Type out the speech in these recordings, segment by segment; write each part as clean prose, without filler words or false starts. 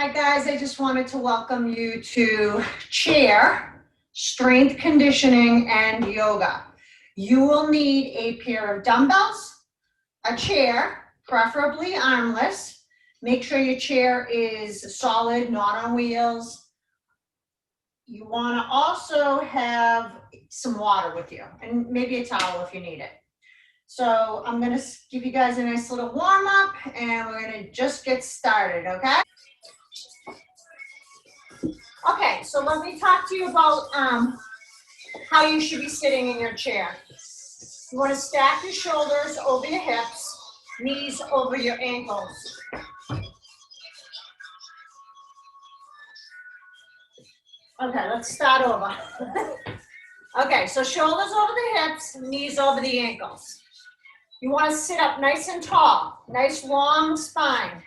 Hi guys, I just wanted to welcome you to chair, strength conditioning, and yoga. You will need a pair of dumbbells, a chair, preferably armless. Make sure your chair is solid, not on wheels. You want to also have some water with you and maybe a towel if you need it. So I'm going to give you guys a nice little warm up and we're going to just get started, okay? Okay, so let me talk to you about how you should be sitting in your chair. You want to stack your shoulders over your hips, knees over your ankles. Okay, let's start over. Okay, so shoulders over the hips, knees over the ankles. You want to sit up nice and tall, nice long spine,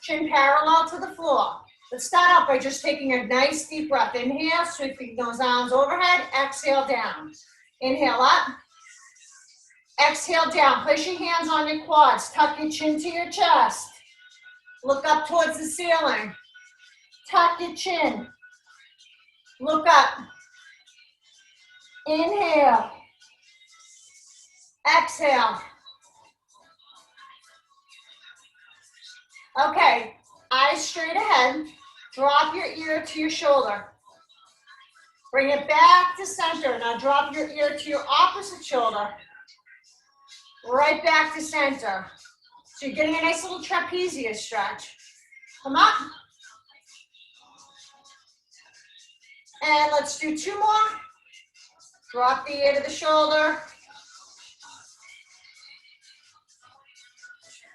chin parallel to the floor. Let's start out by just taking a nice deep breath. Inhale, sweeping those arms overhead. Exhale down. Inhale up. Exhale down. Place your hands on your quads. Tuck your chin to your chest. Look up towards the ceiling. Tuck your chin. Look up. Inhale. Exhale. Okay, eyes straight ahead. Drop your ear to your shoulder. Bring it back to center. Now drop your ear to your opposite shoulder. Right back to center. So you're getting a nice little trapezius stretch. Come up. And let's do two more. Drop the ear to the shoulder.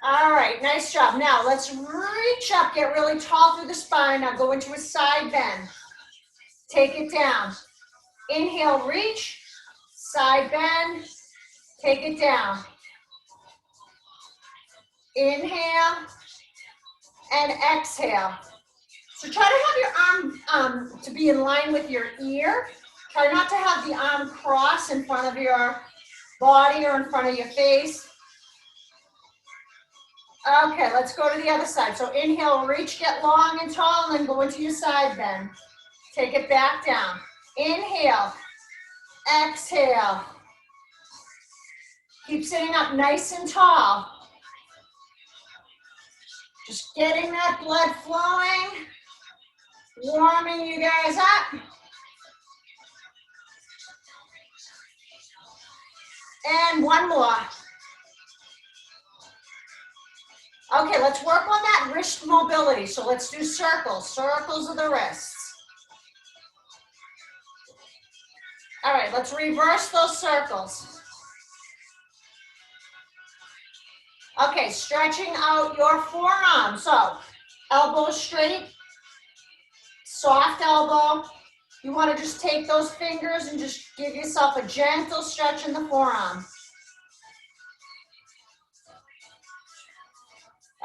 All right, nice job. Now let's reach up, get really tall through the spine. Now go into a side bend. Take it down. Inhale, reach, side bend, take it down. Inhale and exhale. So try to have your arm to be in line with your ear. Try not to have the arm cross in front of your body or in front of your face. Okay, let's go to the other side. So inhale, reach, get long and tall, and then go into your side bend. Take it back down. Inhale, exhale. Keep sitting up nice and tall. Just getting that blood flowing, warming you guys up. And one more. Okay, let's work on that wrist mobility. So let's do circles, circles of the wrists. All right, let's reverse those circles. Okay, stretching out your forearm. So elbow straight, soft elbow. You want to just take those fingers and just give yourself a gentle stretch in the forearm.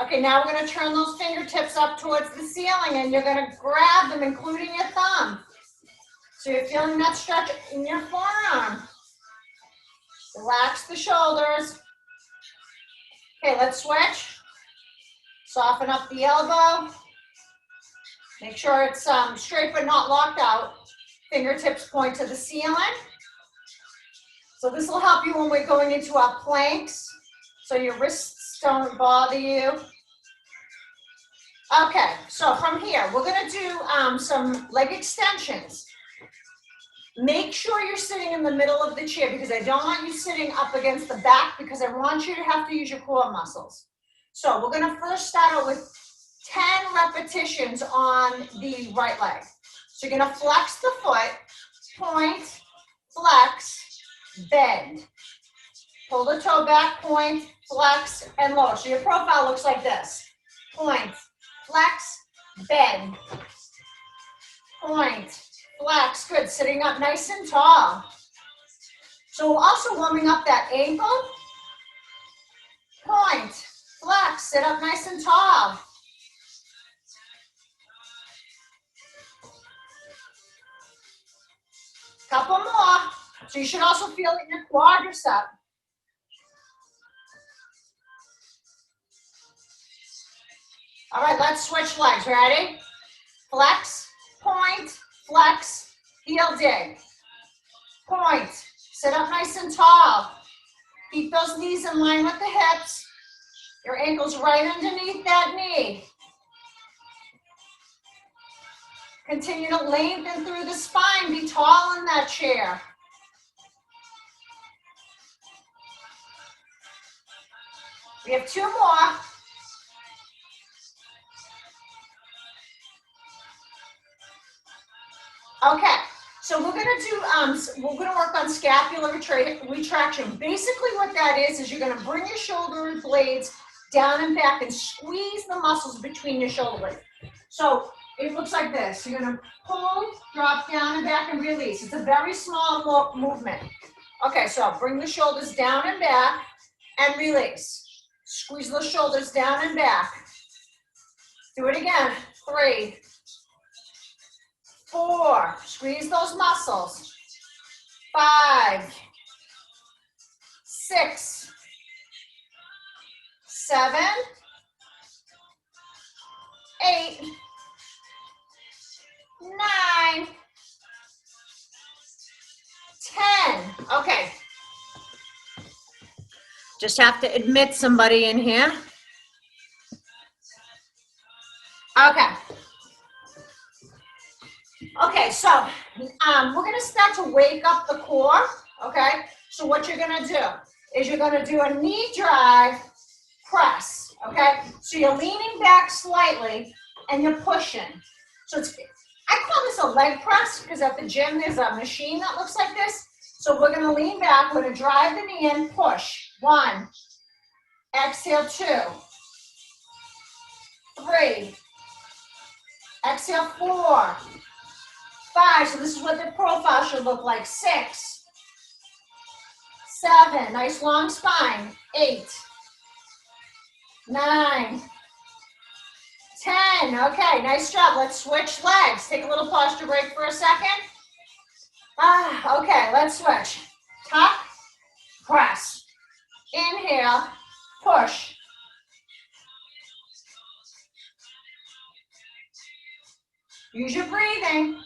Okay, now we're going to turn those fingertips up towards the ceiling and you're going to grab them, including your thumb. So you're feeling that stretch in your forearm. Relax the shoulders. Okay, let's switch. Soften up the elbow. Make sure it's straight but not locked out. Fingertips point to the ceiling. So this will help you when we're going into our planks, so your wrists don't bother you. Okay, so from here, we're going to do some leg extensions. Make sure you're sitting in the middle of the chair because I don't want you sitting up against the back because I want you to have to use your core muscles. So we're going to first start out with 10 repetitions on the right leg. So you're going to flex the foot, point, flex, bend. Pull the toe back, point, flex, and lower. So your profile looks like this. Point, flex, bend. Point, flex. Good. Sitting up nice and tall. So we're also warming up that ankle. Point, flex. Sit up nice and tall. Couple more. So you should also feel it in your quadricep. All right, let's switch legs. Ready? Flex, point, flex, heel dig. Point. Sit up nice and tall. Keep those knees in line with the hips. Your ankle's right underneath that knee. Continue to lengthen through the spine. Be tall in that chair. We have 2 more. Okay, so we're gonna work on scapular retraction. Basically what that is you're gonna bring your shoulder blades down and back and squeeze the muscles between your shoulder blades. So it looks like this. You're gonna pull, drop down and back and release. It's a very small movement. Okay, so bring the shoulders down and back and release. Squeeze those shoulders down and back. Do it again. 3, 4, squeeze those muscles. 5, 6, 7, 8, 9, 10. Okay. Just have to admit somebody in here. Okay. Okay, so we're going to start to wake up the core, okay? So what you're going to do is you're going to do a knee drive press, okay? So you're leaning back slightly and you're pushing. So I call this a leg press because at the gym there's a machine that looks like this. So we're going to lean back, we're going to drive the knee in, push. 1, exhale 2, 3, exhale 4, 5, so this is what the profile should look like. 6, 7, nice long spine. 8, 9, 10. Okay, nice job. Let's switch legs. Take a little posture break for a second. Okay, let's switch. Tuck, press. Inhale, push. Use your breathing.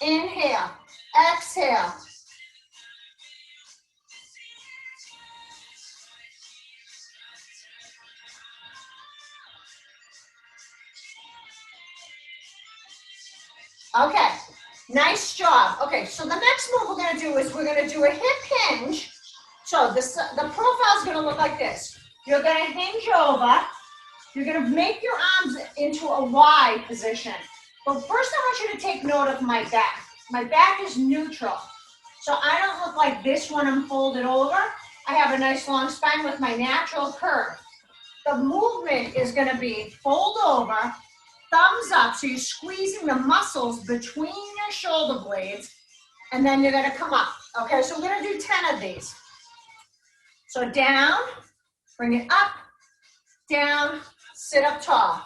Inhale, exhale. Okay, nice job. Okay, so the next move we're going to do is we're going to do a hip hinge. So the profile is going to look like this. You're going to hinge over. You're going to make your arms into a Y position. But first I want you to take note of my back. My back is neutral. So I don't look like this when I'm folded over. I have a nice long spine with my natural curve. The movement is going to be fold over, thumbs up, so you're squeezing the muscles between your shoulder blades, and then you're going to come up. Okay, so we're going to do 10 of these. So down, bring it up, down, sit up tall.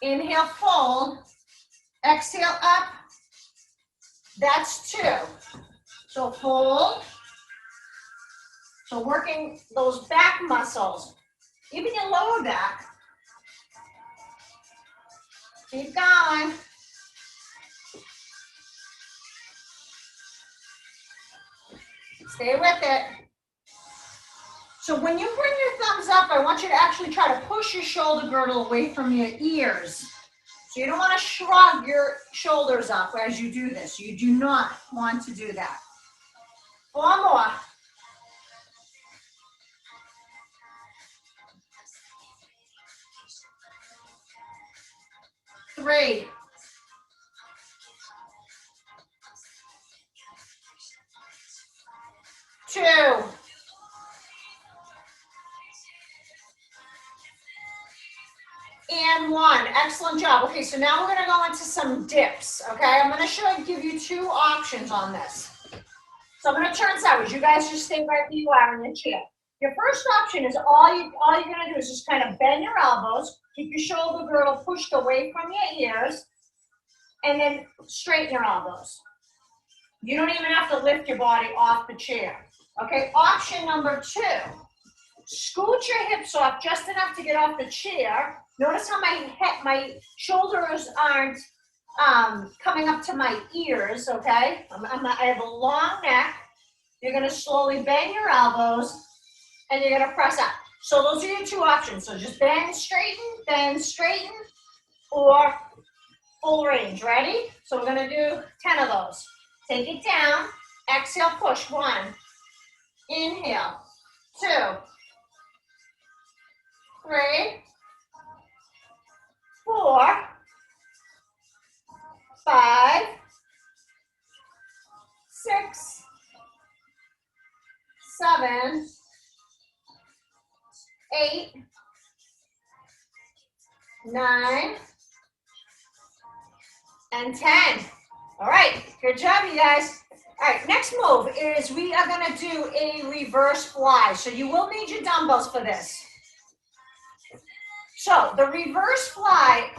Inhale, fold. Exhale, up. That's 2. So fold. So working those back muscles, even your lower back. Keep going. Stay with it. So when you bring your thumbs up, I want you to actually try to push your shoulder girdle away from your ears. So you don't want to shrug your shoulders up as you do this. You do not want to do that. 4 more. 3. 2. And 1. Excellent job. Okay, so now we're going to go into some dips, okay? I'm going to give you 2 options on this. So I'm going to turn sideways. You guys just stay right where you are in the chair. Your first option is all you're going to do is just kind of bend your elbows, keep your shoulder girdle pushed away from your ears, and then straighten your elbows. You don't even have to lift your body off the chair. Okay, option number 2. Scoot your hips off just enough to get off the chair. Notice how my shoulders aren't coming up to my ears, okay? I have a long neck. You're gonna slowly bend your elbows and you're gonna press up. So those are your two options. So just bend, straighten, or full range. Ready? So we're gonna do 10 of those. Take it down, exhale, push. 1, inhale, 2, 3, 4, 5, 6, 7, 8, 9, and 10. All right, good job, you guys. All right, next move is we are gonna do a reverse fly. So you will need your dumbbells for this. So the reverse fly,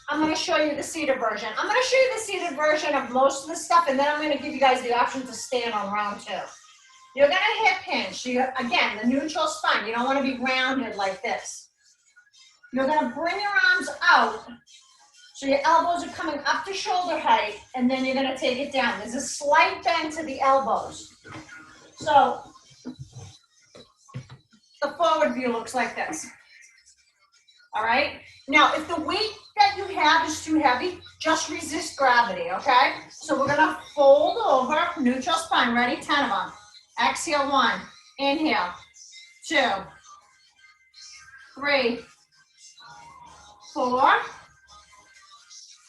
I'm gonna show you the seated version. I'm gonna show you the seated version of most of the stuff, and then I'm gonna give you guys the option to stand on round 2. You're gonna hip hinge. So again, the neutral spine. You don't wanna be rounded like this. You're gonna bring your arms out. So your elbows are coming up to shoulder height, and then you're gonna take it down. There's a slight bend to the elbows. So the forward view looks like this. All right? Now, if the weight that you have is too heavy, just resist gravity, okay? So we're gonna fold over, neutral spine. Ready? 10 of them. Exhale, 1. Inhale, 2, 3, 4,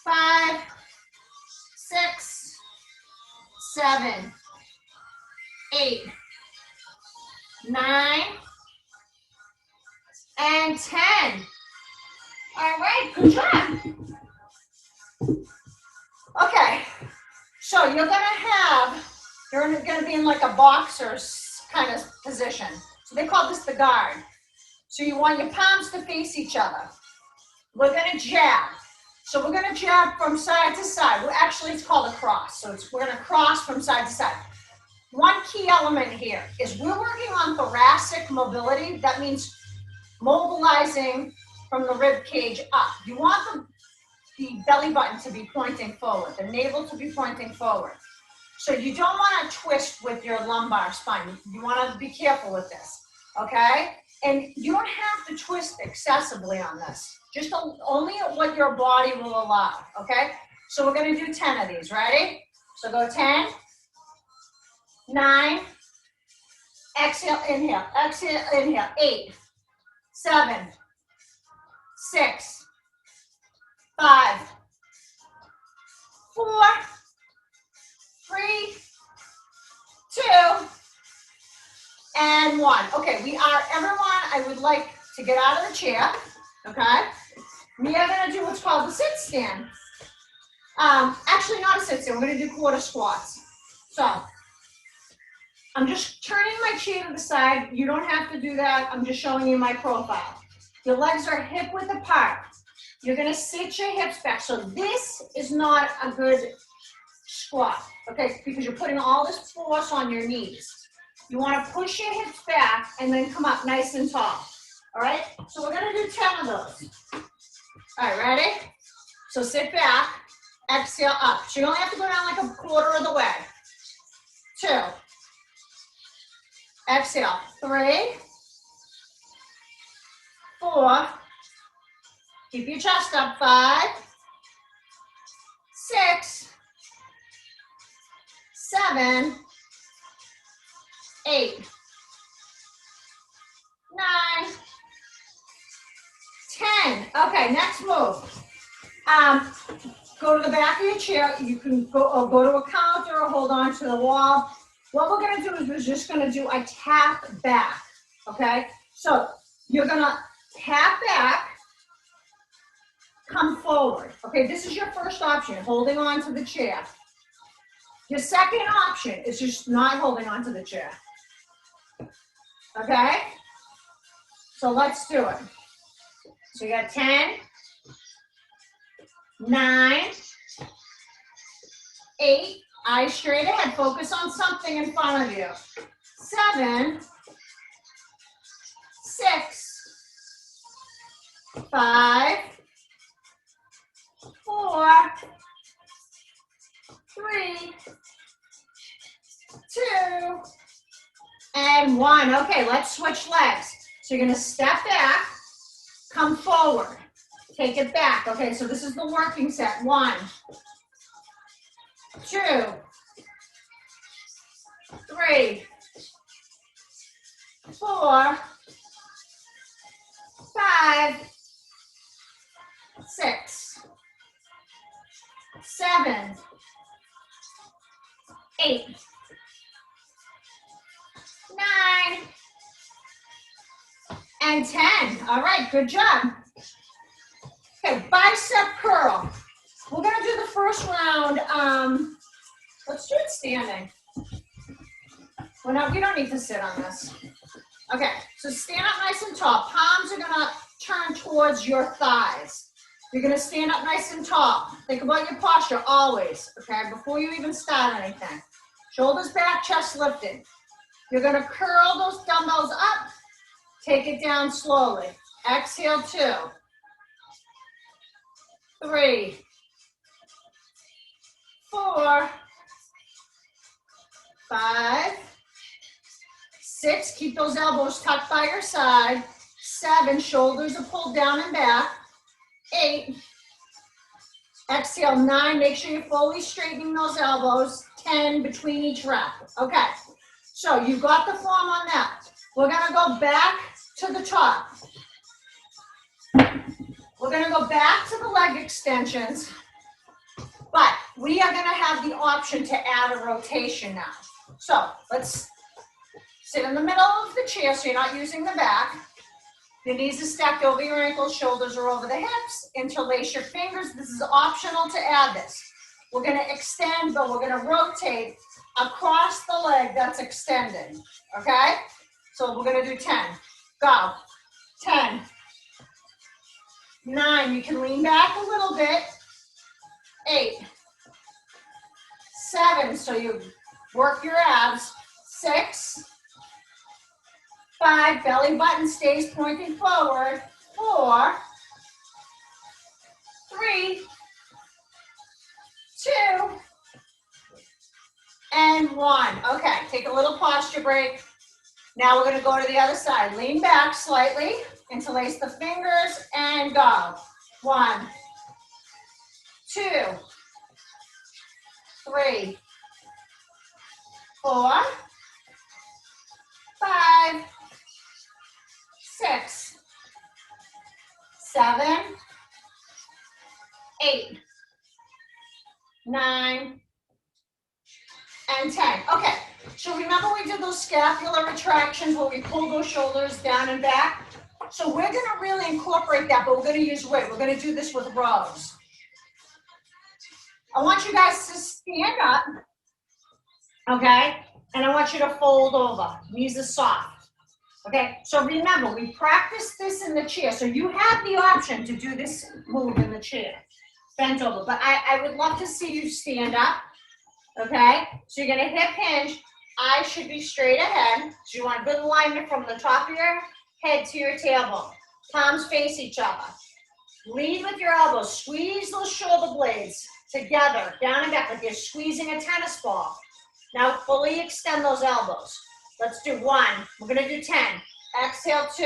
5, 6, 7, 8, 9, and 10. All right, good job. Okay, so you're gonna be in like a boxer kind of position. So they call this the guard. So you want your palms to face each other. We're gonna jab. So we're gonna jab from side to side. Well, actually, it's called a cross. So we're gonna cross from side to side. One key element here is we're working on thoracic mobility. That means mobilizing from the rib cage up. You want the belly button to be pointing forward, the navel to be pointing forward. So you don't want to twist with your lumbar spine. You want to be careful with this, okay? And you don't have to twist excessively on this. Just only what your body will allow, okay? So we're going to do 10 of these. Ready? So go 10, 9, exhale, inhale, 8, 7, 6, 5, 4, 3, 2, and 1. Okay, everyone, I would like to get out of the chair, okay? We are gonna do what's called the sit stand. Actually not a sit stand, we're gonna do quarter squats. So, I'm just turning my chair to the side. You don't have to do that, I'm just showing you my profile. Your legs are hip width apart. You're gonna sit your hips back. So this is not a good squat, okay? Because you're putting all this force on your knees. You wanna push your hips back and then come up nice and tall, all right? So we're gonna do 10 of those. All right, ready? So sit back, exhale up. So you only have to go down like a quarter of the way. 2, exhale, 3, 4, keep your chest up, 5, 6, 7, 8, 9, 10. Okay, next move. Go to the back of your chair. You can go to a counter or hold on to the wall. What we're gonna do is we're just gonna do a tap back, okay? So you're gonna tap back, come forward. Okay, this is your first option, holding on to the chair. Your second option is just not holding on to the chair. Okay? So let's do it. So you got 10, 9, 8, eyes straight ahead, focus on something in front of you. 7, 6, 5, 4, 3, 2, and 1. Okay, let's switch legs. So you're gonna step back, come forward, take it back. Okay, so this is the working set. 1, 2, 3, 4, 5, 6, 7, 8, 9, and 10. All right, good job. Okay, bicep curl. We're gonna do the first round. Let's do it standing. Well, no, you don't need to sit on this. Okay, so stand up nice and tall. Palms are gonna turn towards your thighs. You're gonna stand up nice and tall. Think about your posture always, okay, before you even start anything. Shoulders back, chest lifted. You're gonna curl those dumbbells up. Take it down slowly. Exhale, 2, 3, 4, 5, 6, keep those elbows tucked by your side. 7, shoulders are pulled down and back. 8, exhale, 9, make sure you're fully straightening those elbows. 10, between each rep. Okay, so you got the form on that. We're gonna go back to the top. We're gonna go back to the leg extensions, but we are gonna have the option to add a rotation now. So let's sit in the middle of the chair so you're not using the back. Your knees are stacked over your ankles, shoulders are over the hips. Interlace your fingers. This is optional to add this. We're gonna extend, but we're gonna rotate across the leg that's extended, okay? So we're gonna do 10. Go. 10. 9, you can lean back a little bit. 8. 7, so you work your abs. 6. 5, belly button stays pointing forward. 4, 3, 2, and 1. Okay, take a little posture break. Now we're gonna go to the other side. Lean back slightly, interlace the fingers, and go. 1, 2, 3, 4, 5, 6, 7, 8, 9, and 10. Okay, so remember we did those scapular retractions where we pull those shoulders down and back? So we're gonna really incorporate that, but we're gonna use weight. We're gonna do this with rows. I want you guys to stand up, okay? And I want you to fold over. Knees are soft, okay? So remember, we practiced this in the chair, so you have the option to do this move in the chair, bent over. But I would love to see you stand up, okay? So you're gonna hip hinge. Eyes should be straight ahead. So you want good alignment from the top of your head to your tailbone. Palms face each other. Lead with your elbows. Squeeze those shoulder blades together, down and back, like you're squeezing a tennis ball. Now fully extend those elbows. Let's do 1. We're gonna do 10. Exhale, 2,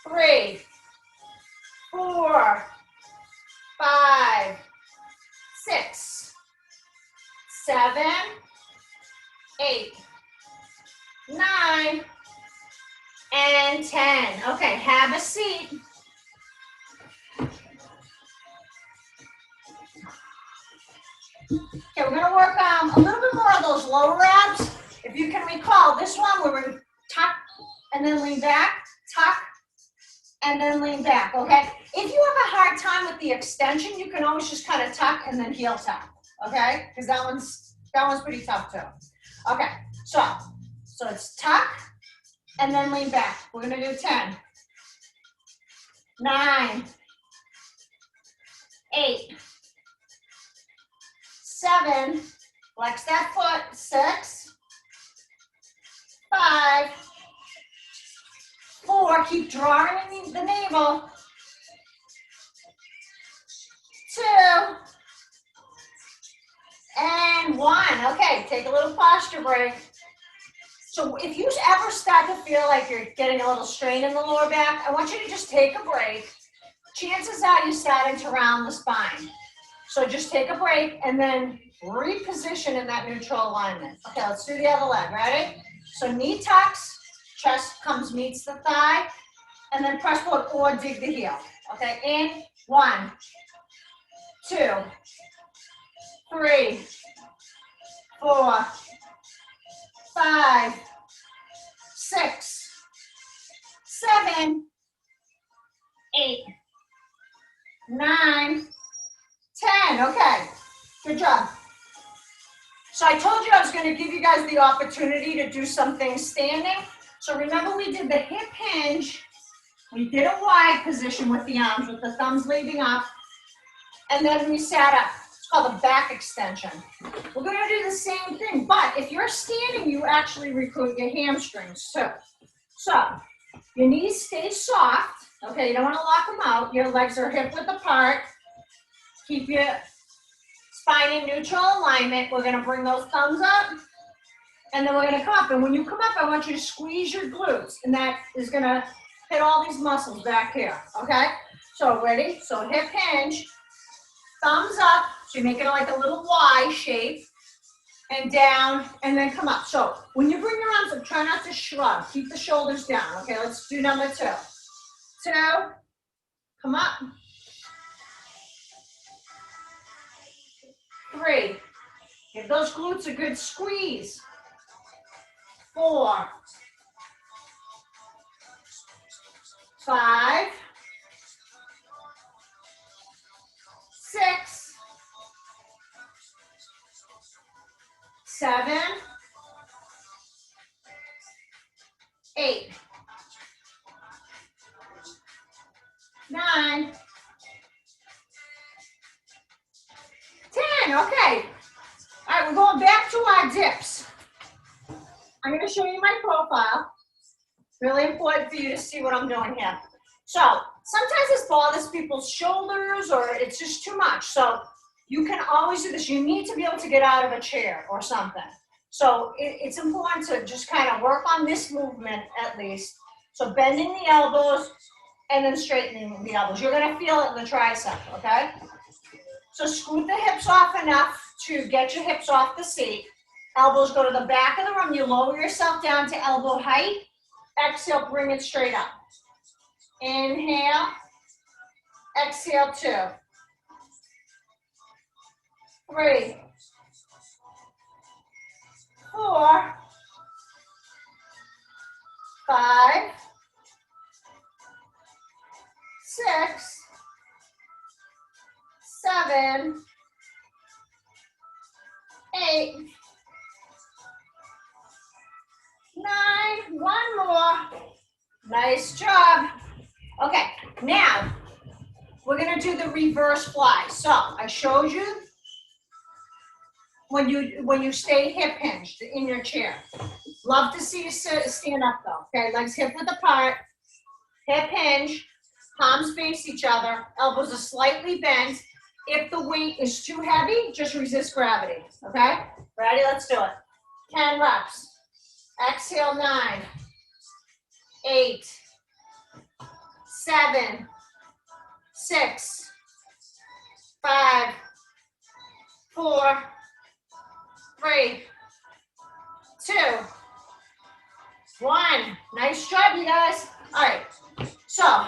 3, 4, 5, 6, 7, 8, 9, and 10. Okay, have a seat. Okay, we're gonna work a little bit more of those lower abs. If you can recall, this one we were tuck and then lean back, tuck, and then lean back, okay? If you have a hard time with the extension, you can always just kind of tuck and then heel tuck, okay? Because that one's pretty tough too. Okay, so it's tuck and then lean back. We're gonna do 10, 9, 8, 7, flex that foot, 6, 5, 4, keep drawing in the navel. 2, and 1. Okay, take a little posture break. So if you ever start to feel like you're getting a little strain in the lower back, I want you to just take a break. Chances are you're starting to round the spine. So just take a break and then reposition in that neutral alignment. Okay, let's do the other leg. Ready? So knee tucks, chest meets the thigh, and then press forward or dig the heel. Okay, in 1, 2, 3, 4, 5, 6, 7, 8, 9, 10. Okay, good job. So I told you I was going to give you guys the opportunity to do something standing. So remember we did the hip hinge. We did a wide position with the arms, with the thumbs leading up. And then we sat up. It's called a back extension. We're going to do the same thing, but if you're standing, you actually recruit your hamstrings too. So your knees stay soft. Okay, you don't want to lock them out. Your legs are hip width apart. Keep your spine in neutral alignment. We're going to bring those thumbs up, and then we're going to come up. And when you come up, I want you to squeeze your glutes, and that is going to hit all these muscles back here, okay? So ready? So hip hinge, thumbs up, so you make it like a little Y shape, and down, and then come up. So when you bring your arms up, try not to shrug. Keep the shoulders down, okay? Let's do number 2. 2, come up. 3, give those glutes a good squeeze. 4, 5, 6, 7, 8, 9, 10. Okay. All right, we're going back to our dips. I'm going to show you my profile. Really important for you to see what I'm doing here. So sometimes this bothers people's shoulders or it's just too much. So you can always do this. You need to be able to get out of a chair or something. So it's important to just kind of work on this movement at least. So bending the elbows and then straightening the elbows. You're going to feel it in the tricep, okay? So scoot the hips off enough to get your hips off the seat. Elbows go to the back of the room. You lower yourself down to elbow height. Exhale, bring it straight up. Inhale. Exhale, 2, 3, 4, 5, 6, 7, 8, 9, 1 more. Nice job. Okay, now we're going to do the reverse fly. So I showed you when you stay hip hinged in your chair. Love to see you stand up though. Okay, legs hip width apart, hip hinge, palms face each other, elbows are slightly bent. If the weight is too heavy, just resist gravity. Okay, ready? Let's do it. 10 reps. Exhale, 9, 8, 7, 6, 5, 4, 3, 2, 1. Nice job, you guys. All right, so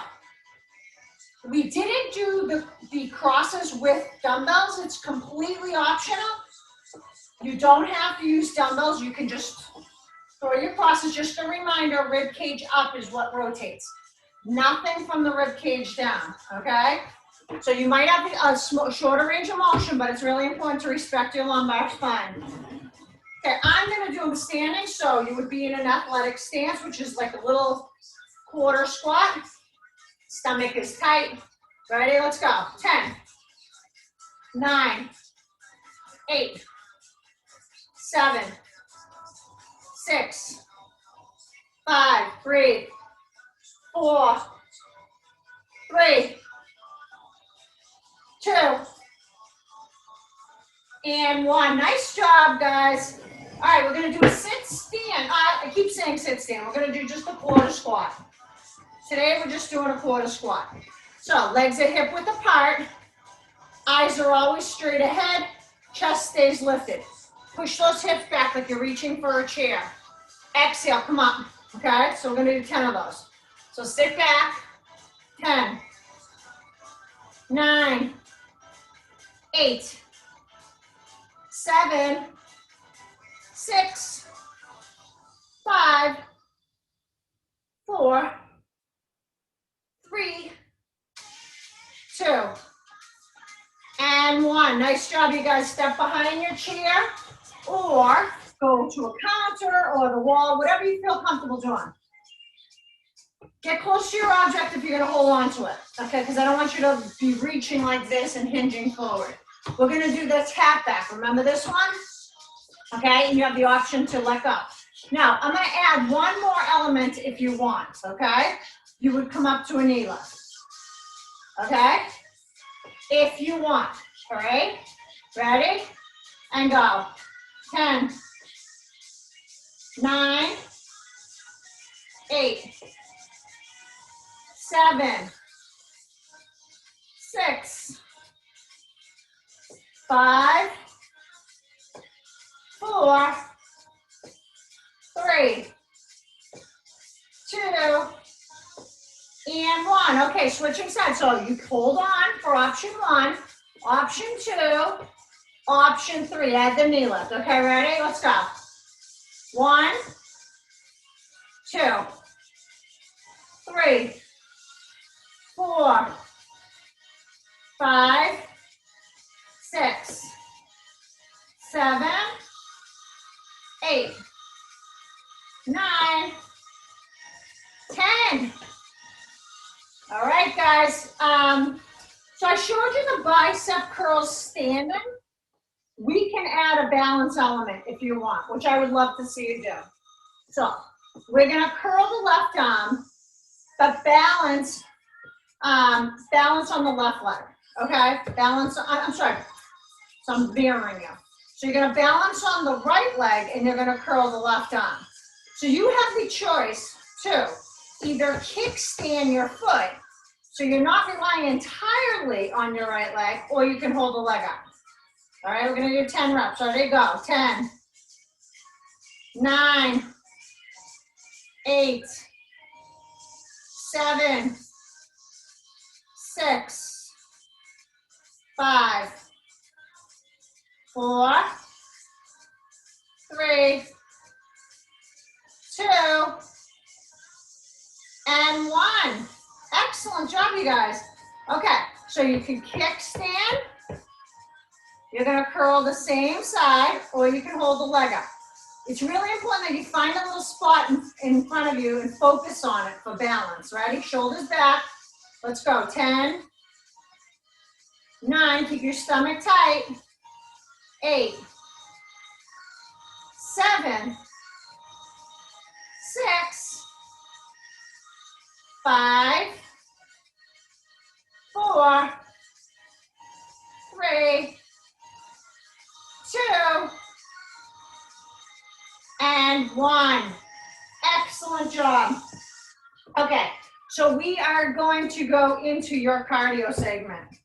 we didn't do the crosses with dumbbells. It's completely optional. You don't have to use dumbbells. You can just throw your crosses. Just a reminder, rib cage up is what rotates. Nothing from the rib cage down, okay? So you might have a shorter range of motion, but it's really important to respect your lumbar spine. Okay, I'm gonna do them standing, so you would be in an athletic stance, which is like a little quarter squat. Stomach is tight. Ready, let's go. 10, 9, 8, 7, 6, 5, breathe, 4, 3, 2, and 1. Nice job, guys. All right, we're gonna do a sit stand. I keep saying sit stand. We're gonna do just a quarter squat. Today, we're just doing a quarter squat. So legs are hip width apart. Eyes are always straight ahead. Chest stays lifted. Push those hips back like you're reaching for a chair. Exhale, come up. Okay, so we're gonna do 10 of those. So sit back. 10, 9, 8, 7, 6, 5, 4, 3, 2, and 1. Nice job, you guys. Step behind your chair or go to a counter or the wall, whatever you feel comfortable doing. Get close to your object if you're gonna hold on to it, okay? Because I don't want you to be reaching like this and hinging forward. We're gonna do the tap back. Remember this one? Okay, and you have the option to let go. Now, I'm gonna add one more element if you want, okay? You would come up to a knee lift, okay? If you want, all right? Ready? And go. 10, 9, 8, 7, 6, 5, 4, 3, 2, and 1. Okay, switching sides. So you hold on for option 1, option 2, option 3. Add the knee lift. Okay, ready? Let's go. 1, 2, 3, 4, 5, 6, 7, 8, 9, 10. All right, guys. So I showed you the bicep curls standing. We can add a balance element if you want, which I would love to see you do. So we're gonna curl the left arm, but balance on the left leg, okay? I'm sorry, so I'm mirroring you. So you're gonna balance on the right leg and you're gonna curl the left arm. So you have the choice to either kickstand your foot, so you're not relying entirely on your right leg, or you can hold the leg up. All right, we're gonna do 10 reps. Ready, go. 10, 9, 8, 7, 6, 5, 4, 3, 2, and 1. Excellent job, you guys. Okay, so you can kickstand. You're gonna curl the same side, or you can hold the leg up. It's really important that you find a little spot in front of you and focus on it for balance. Ready? Shoulders back. Let's go. 10, 9, keep your stomach tight. 8, 7, 6, 5, 4, 3, 2, and 1. Excellent job. Okay, so we are going to go into your cardio segment.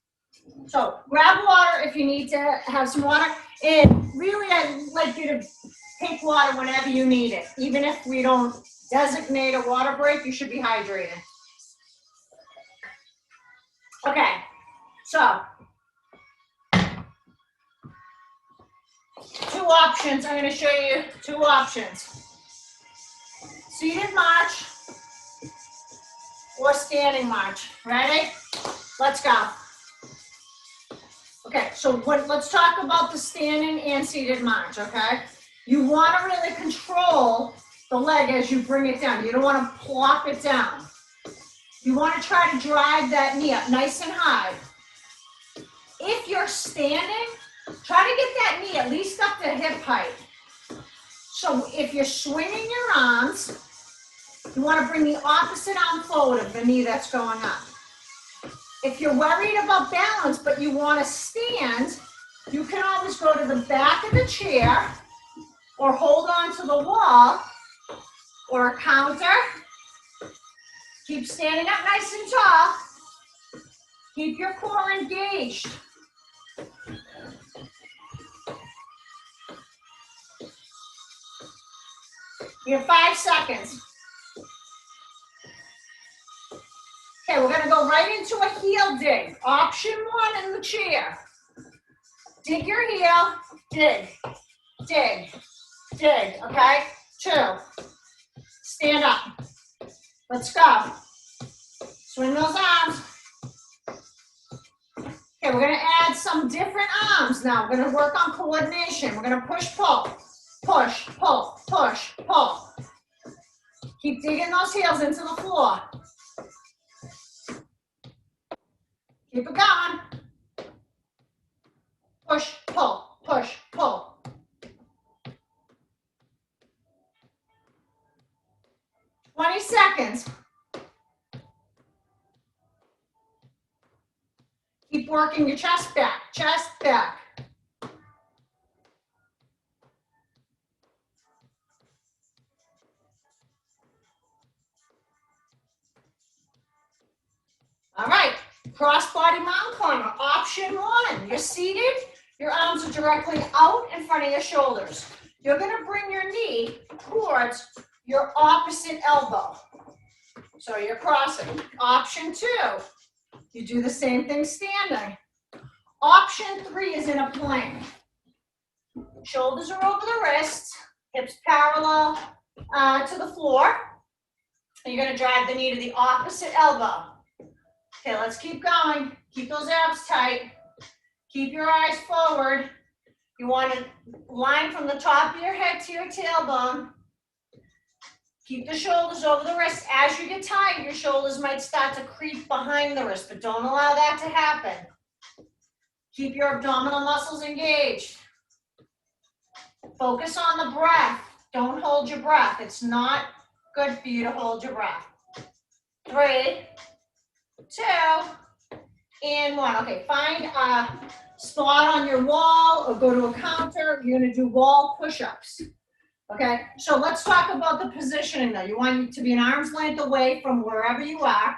So grab water if you need to have some water. And really, I'd like you to take water whenever you need it. Even if we don't designate a water break, you should be hydrated. Okay, so 2 options. I'm going to show you 2 options. Seated march or standing march. Ready? Let's go. Okay, so let's talk about the standing and seated march, okay? You want to really control the leg as you bring it down. You don't want to plop it down. You want to try to drive that knee up nice and high. If you're standing, try to get that knee at least up to hip height. So if you're swinging your arms, You want to bring the opposite arm forward of the knee that's going up. If you're worried about balance, but you want to stand, you can always go to the back of the chair or hold on to the wall or a counter. Keep standing up nice and tall. Keep your core engaged. You have 5 seconds. Okay, we're going to go right into a heel dig. Option 1 in the chair. Dig your heel, dig, dig, dig, okay? 2. Stand up. Let's go. Swing those arms. Okay, we're going to add some different arms now. We're going to work on coordination. We're going to push, pull, push, pull, push, pull. Keep digging those heels into the floor. Keep it going. Push, pull, push, pull. Twenty seconds. Keep working your chest back, chest back. All right, cross-body mountain climber, option 1. You're seated, your arms are directly out in front of your shoulders. You're gonna bring your knee towards your opposite elbow. So you're crossing. Option 2, you do the same thing standing. Option 3 is in a plank. Shoulders are over the wrists, hips parallel to the floor. And you're gonna drive the knee to the opposite elbow. Okay, let's keep going. Keep those abs tight. Keep your eyes forward. You want to line from the top of your head to your tailbone. Keep the shoulders over the wrist. As you get tired, your shoulders might start to creep behind the wrist, but don't allow that to happen. Keep your abdominal muscles engaged. Focus on the breath. Don't hold your breath. It's not good for you to hold your breath. 3, 2, and 1. Okay, find a spot on your wall or go to a counter. You're gonna do wall push-ups. Okay, so let's talk about the positioning though. You want it to be an arm's length away from wherever you are.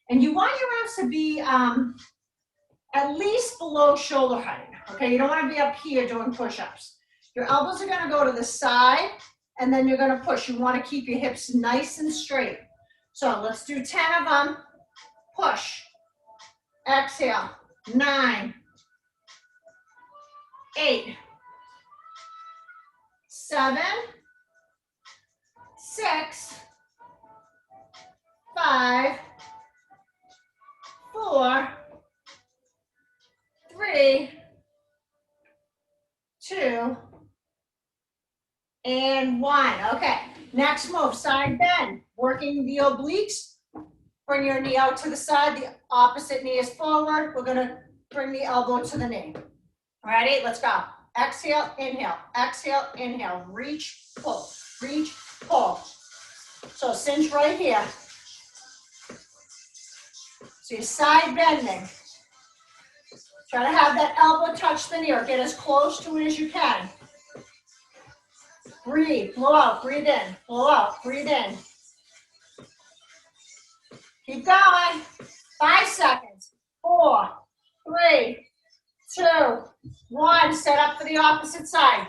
And you want your arms to be at least below shoulder height. Okay, you don't want to be up here doing push-ups. Your elbows are gonna go to the side and then you're gonna push. You wanna keep your hips nice and straight. So let's do 10 of them. Push. Exhale. 9, 8, 7, 6, 5, 4, 3, 2, and 1. Okay, next move, side bend. Working the obliques. Bring your knee out to the side. The opposite knee is forward. We're gonna bring the elbow to the knee. Ready? Let's go. Exhale, inhale. Exhale, inhale. Reach, pull. Reach, pull. So cinch right here. So you're side bending. Try to have that elbow touch the knee or get as close to it as you can. Breathe, blow out, breathe in, blow out, breathe in. Keep going. 5 seconds. 4, 3, 2, 1. Set up for the opposite side.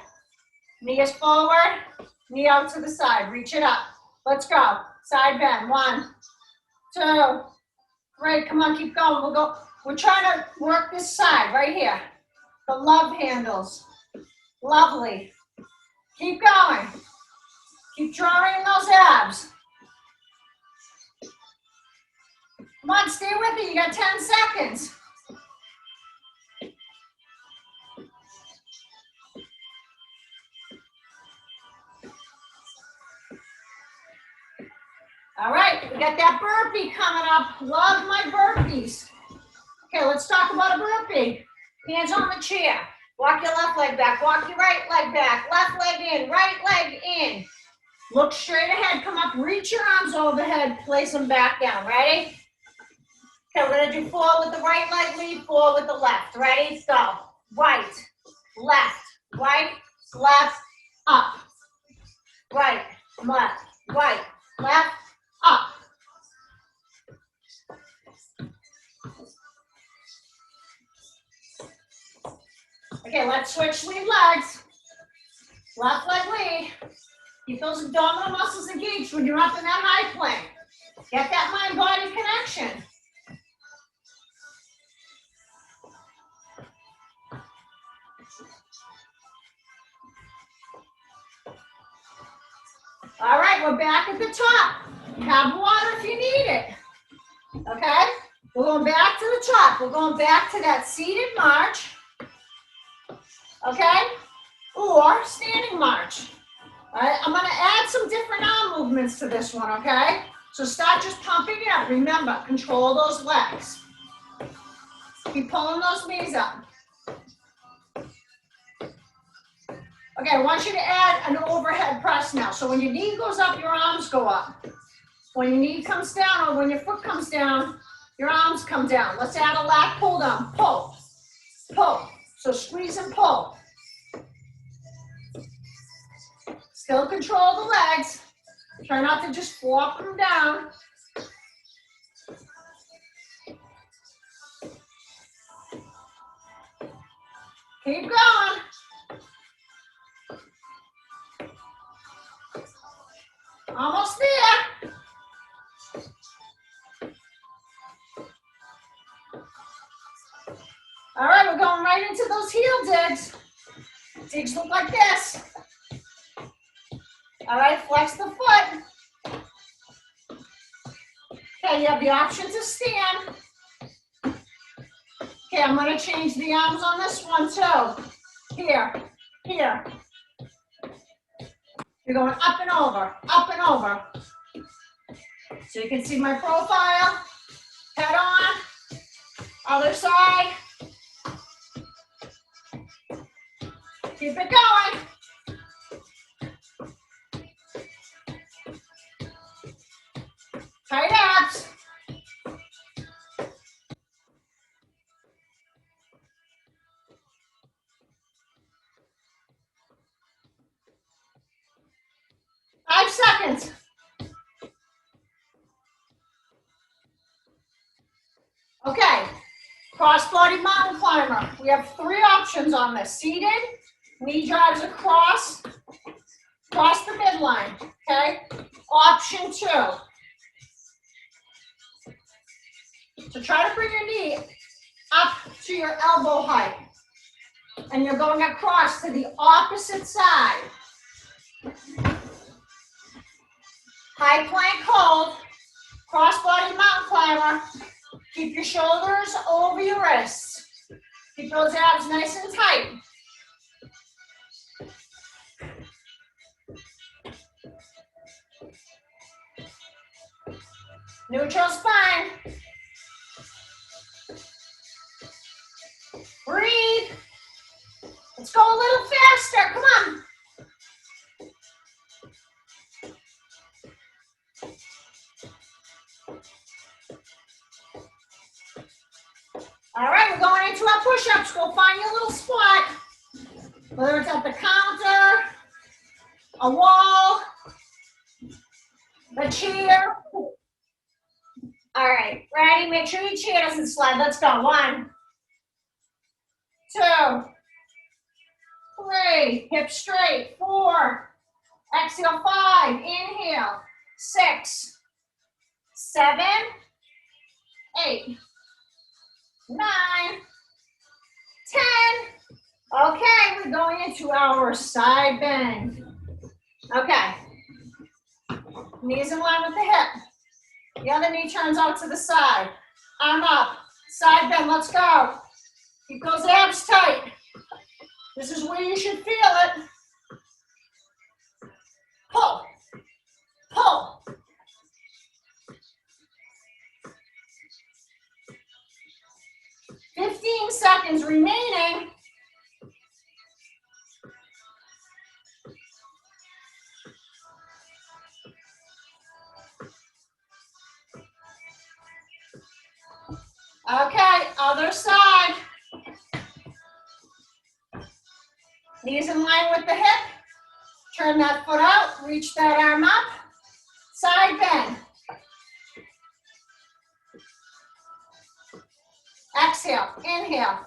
Knee is forward, knee out to the side. Reach it up. Let's go. Side bend. 1, 2, 3. Come on, keep going. We'll go. We're trying to work this side right here. The love handles. Lovely. Keep going. Keep drawing those abs. Come on, stay with me. You got 10 seconds. All right, we got that burpee coming up. Love my burpees. Okay, let's talk about a burpee. Hands on the chair. Walk your left leg back. Walk your right leg back. Left leg in, right leg in. Look straight ahead, come up, reach your arms overhead, place them back down. Ready? Okay, we're gonna do 4 with the right leg lead, 4 with the left. Ready? Go. Right, left, right, left, up. Right, left, up. Okay, let's switch lead legs. Left leg lead. Keep those abdominal muscles engaged when you're up in that high plank. Get that mind-body connection. All right, we're back at the top. Have water if you need it. Okay? We're going back to the top. We're going back to that seated march. Okay? Or standing march. All right, I'm going to add some different arm movements to this one, okay? So start just pumping it up. Remember, control those legs. Keep pulling those knees up. Okay, I want you to add an overhead press now. So when your knee goes up, your arms go up. When your knee comes down or when your foot comes down, your arms come down. Let's add a lat pull down. Pull, pull. So squeeze and pull. Still control the legs. Try not to just flop them down. Keep going. Almost there. All right, we're going right into those heel digs. Digs look like this. All right, flex the foot. Okay, you have the option to stand. Okay, I'm going to change the arms on this one too. Here, here. You're going up and over, up and over. So you can see my profile. Head on. Other side. Keep it going. Tight abs. Five seconds. Okay, cross-body mountain climber. We have 3 options on this. Seated, knee drives across the midline, okay? Option 2. So try to bring your knee up to your elbow height. And you're going across to the opposite side. High plank hold, cross-body mountain climber. Keep your shoulders over your wrists. Keep those abs nice and tight. Neutral spine. Breathe. Let's go a little faster. Come on. All right, we're going into our push-ups. Go find your little spot. Whether it's at the counter, a wall, a chair. All right, ready? Make sure your chair doesn't slide. Let's go. 1, 2, 3. Hips straight. 4. Exhale. 5. Inhale. 6, 7, 8, 9, 10. Okay, we're going into our side bend. Okay. Knees in line with the hip. The other knee turns out to the side. Arm up. Side bend. Let's go. Keep those abs tight. This is where you should feel it. Pull. Pull. "15 seconds remaining. Okay, other side. Knees in line with the hip. Turn that foot out, reach that arm up. Side bend. Exhale, inhale.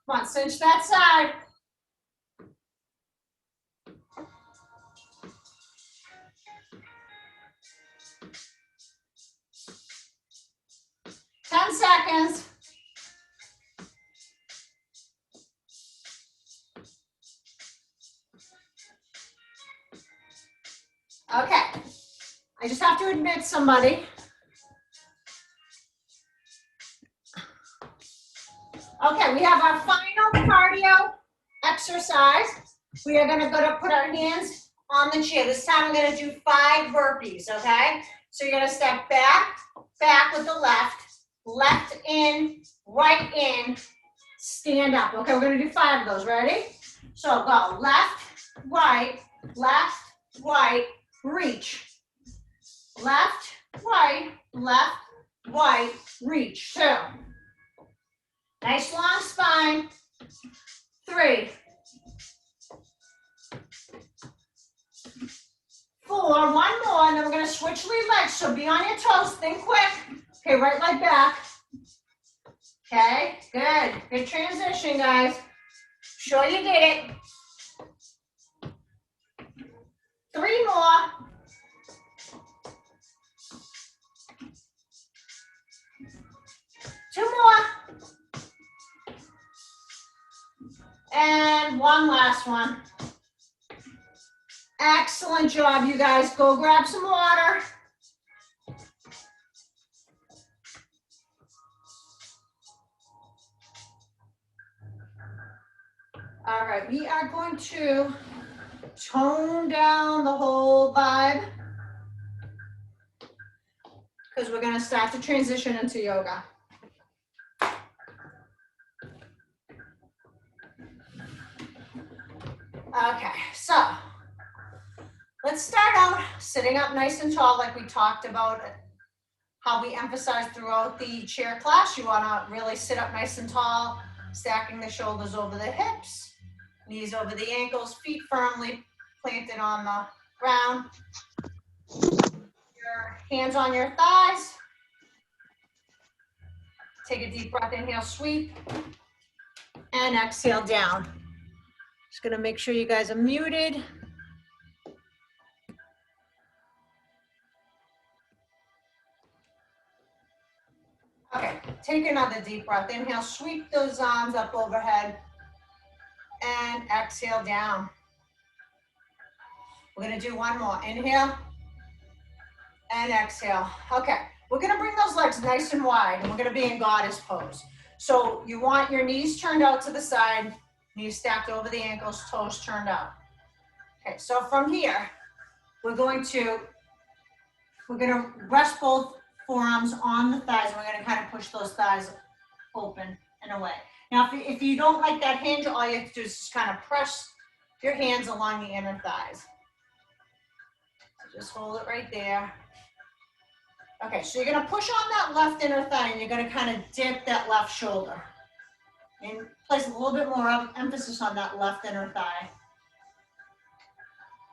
Come on, cinch that side. Ten seconds. Okay, I just have to admit somebody. Okay, we have our final cardio exercise. We are gonna go to put our hands on the chair. This time I'm gonna do 5 burpees, okay? So you're gonna step back, back with the left in, right in, stand up. Okay, we're gonna do 5 of those, ready? So go left, right, reach. Left, right, reach. 2. Nice long spine. 3. 4, one more, and then we're gonna switch legs, so be on your toes, think quick. Okay, right leg back. Okay, good transition, guys. Sure you did it. 3 more. 2 more. And one last one. Excellent job, you guys. Go grab some water. All right, we are going to tone down the whole vibe because we're going to start to transition into yoga. Okay, so let's start out sitting up nice and tall like we talked about, how we emphasized throughout the chair class. You want to really sit up nice and tall, stacking the shoulders over the hips, knees over the ankles, feet firmly planted on the ground. Your hands on your thighs. Take a deep breath, inhale, sweep, and exhale down. Just gonna make sure you guys are muted. Okay, take another deep breath. Inhale, sweep those arms up overhead, and exhale down. We're gonna do one more. Inhale, and exhale. Okay, we're gonna bring those legs nice and wide, and we're gonna be in goddess pose. So you want your knees turned out to the side, knees stacked over the ankles, toes turned out. Okay, so from here, we're gonna rest both forearms on the thighs, and we're gonna kind of push those thighs open and away. Now, if you don't like that hinge, all you have to do is just kind of press your hands along the inner thighs. So just hold it right there. Okay, so you're gonna push on that left inner thigh, and you're gonna kind of dip that left shoulder. And place a little bit more emphasis on that left inner thigh.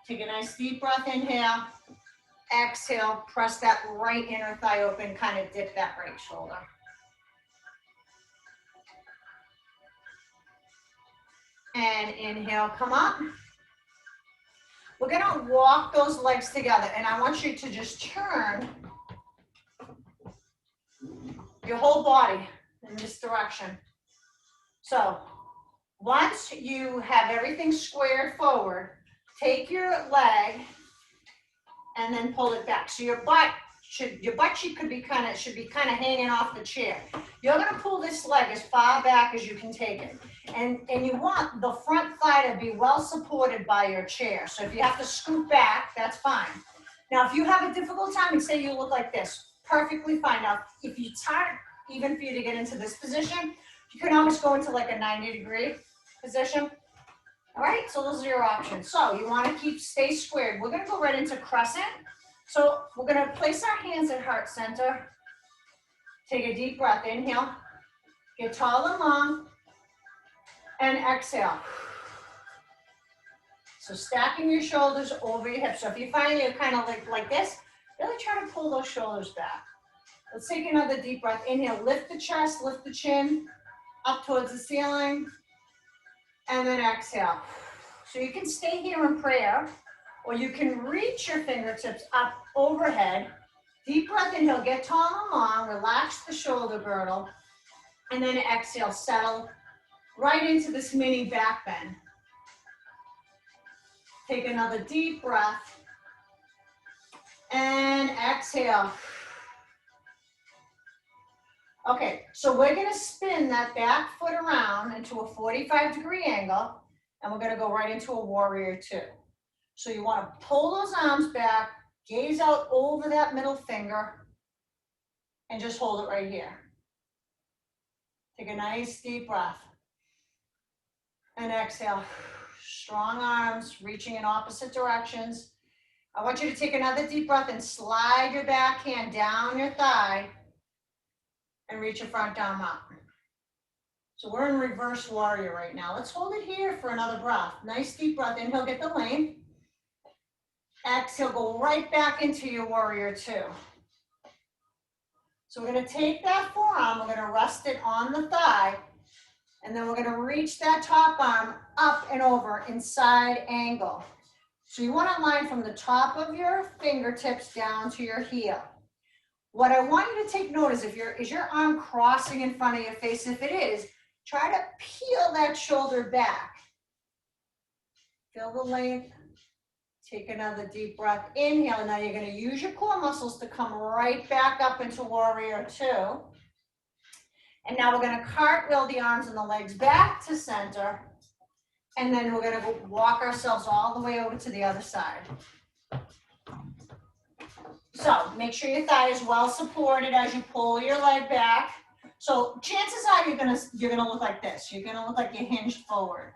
Take a nice deep breath, inhale. Exhale, press that right inner thigh open, kind of dip that right shoulder. And inhale, come up. We're gonna walk those legs together, and I want you to just turn your whole body in this direction. So once you have everything squared forward, take your leg and then pull it back. So your butt should be kind of hanging off the chair. You're gonna pull this leg as far back as you can take it. And you want the front thigh to be well supported by your chair. So if you have to scoot back, that's fine. Now, if you have a difficult time and say you look like this, perfectly fine. Now, if it's hard even for you to get into this position, you can always go into like a 90-degree position. All right, so those are your options. So you want to stay squared. We're going to go right into crescent. So we're going to place our hands at heart center. Take a deep breath. Inhale. Get tall and long. And exhale. So stacking your shoulders over your hips. So if you find you're kind of like this, really try to pull those shoulders back. Let's take another deep breath. Inhale, lift the chest, lift the chin up towards the ceiling. And then exhale. So you can stay here in prayer, or you can reach your fingertips up overhead. Deep breath, inhale, get tall and long, relax the shoulder girdle. And then exhale, settle right into this mini back bend. Take another deep breath. And exhale. Okay, so we're gonna spin that back foot around into a 45-degree angle, and we're gonna go right into a warrior two. So you wanna pull those arms back, gaze out over that middle finger, and just hold it right here. Take a nice deep breath. And exhale. Strong arms, reaching in opposite directions. I want you to take another deep breath and slide your back hand down your thigh and reach your front arm up. So we're in reverse warrior right now. Let's hold it here for another breath. Nice deep breath. Inhale, get the length. Exhale, go right back into your warrior two. So we're gonna take that forearm, we're gonna rest it on the thigh, and then we're gonna reach that top arm up and over in side angle. So you wanna line from the top of your fingertips down to your heel. What I want you to take note is is your arm crossing in front of your face? If it is, try to peel that shoulder back. Feel the length. Take another deep breath. Inhale. Now you're going to use your core muscles to come right back up into warrior two. And now we're going to cartwheel the arms and the legs back to center. And then we're going to walk ourselves all the way over to the other side. So make sure your thigh is well supported as you pull your leg back. So chances are you're gonna look like this. You're gonna look like you're hinged forward.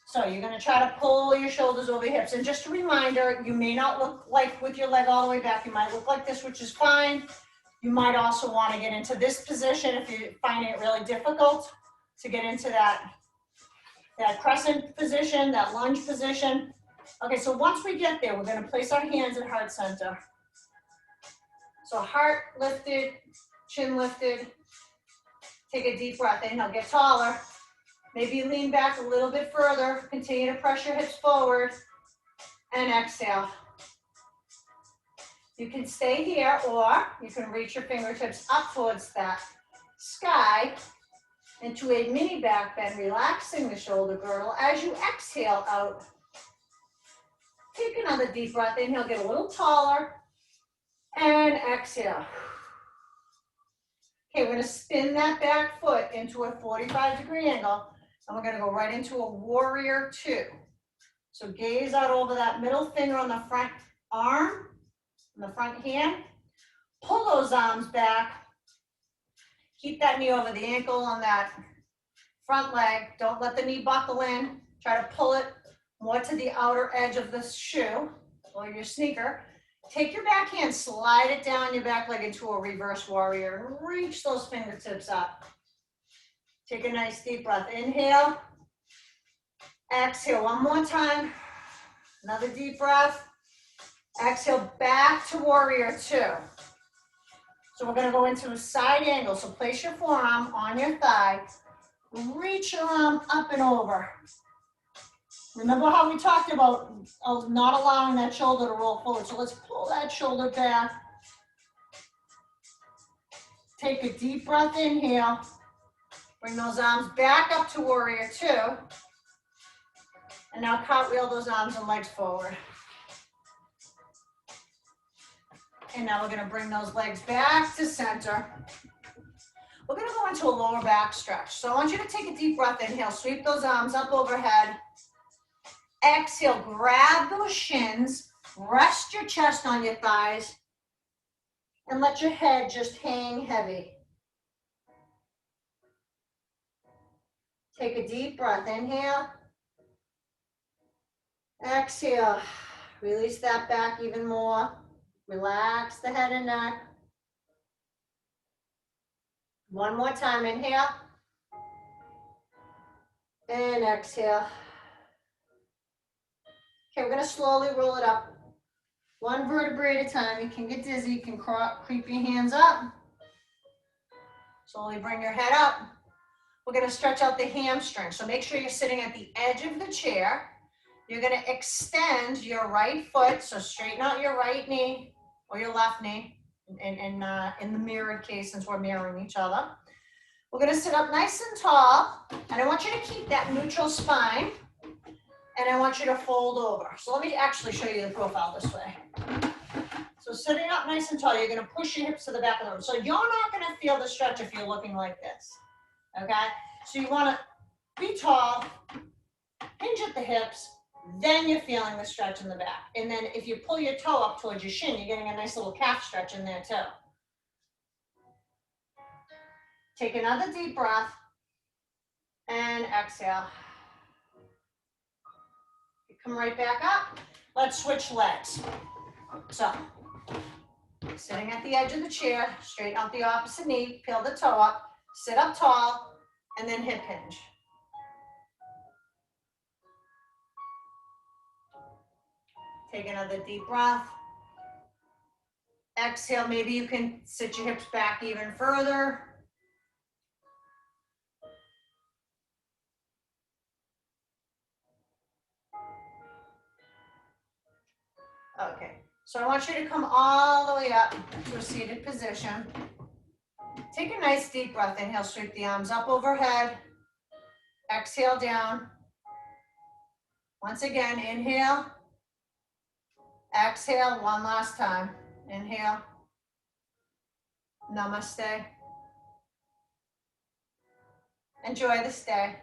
So you're gonna try to pull your shoulders over your hips. And just a reminder, you may not look like with your leg all the way back. You might look like this, which is fine. You might also want to get into this position if you're finding it really difficult to get into that crescent position, that lunge position. Okay, so once we get there, we're gonna place our hands at heart center. So heart lifted, chin lifted. Take a deep breath. Inhale, get taller. Maybe lean back a little bit further. Continue to press your hips forward. And exhale. You can stay here, or you can reach your fingertips up towards that sky into a mini back bend, relaxing the shoulder girdle. As you exhale out, take another deep breath. Inhale, get a little taller. And exhale. Okay, we're gonna spin that back foot into a 45-degree angle, and we're gonna go right into a warrior two. So gaze out over that middle finger on the front arm, on the front hand. Pull those arms back. Keep that knee over the ankle on that front leg. Don't let the knee buckle in. Try to pull it more to the outer edge of the shoe or your sneaker. Take your back hand, slide it down your back leg into a reverse warrior, and reach those fingertips up. Take a nice deep breath. Inhale. Exhale one more time. Another deep breath. Exhale back to warrior two. So we're going to go into a side angle. So place your forearm on your thigh. Reach your arm up and over. Remember how we talked about not allowing that shoulder to roll forward. So let's pull that shoulder back. Take a deep breath, inhale. Bring those arms back up to warrior two. And now cartwheel those arms and legs forward. And now we're gonna bring those legs back to center. We're gonna go into a lower back stretch. So I want you to take a deep breath, inhale, sweep those arms up overhead. Exhale, grab those shins, rest your chest on your thighs, and let your head just hang heavy. Take a deep breath, inhale. Exhale, release that back even more. Relax the head and neck. One more time, inhale. And exhale. Okay, we're gonna slowly roll it up. One vertebrae at a time. You can get dizzy, you can creep your hands up. Slowly bring your head up. We're gonna stretch out the hamstring. So make sure you're sitting at the edge of the chair. You're gonna extend your right foot, so straighten out your right knee or your left knee in the mirrored case since we're mirroring each other. We're gonna sit up nice and tall, and I want you to keep that neutral spine, and I want you to fold over. So let me actually show you the profile this way. So sitting up nice and tall, you're gonna push your hips to the back of the room. So you're not gonna feel the stretch if you're looking like this, okay? So you wanna be tall, hinge at the hips, then you're feeling the stretch in the back. And then if you pull your toe up towards your shin, you're getting a nice little calf stretch in there too. Take another deep breath and exhale. You come right back up. Let's switch legs. So, sitting at the edge of the chair, straighten out the opposite knee, peel the toe up, sit up tall, and then hip hinge. Take another deep breath. Exhale, maybe you can sit your hips back even further. Okay, so I want you to come all the way up to a seated position. Take a nice deep breath. Inhale, sweep the arms up overhead. Exhale down. Once again, inhale. Exhale one last time. Inhale. Namaste. Enjoy this day.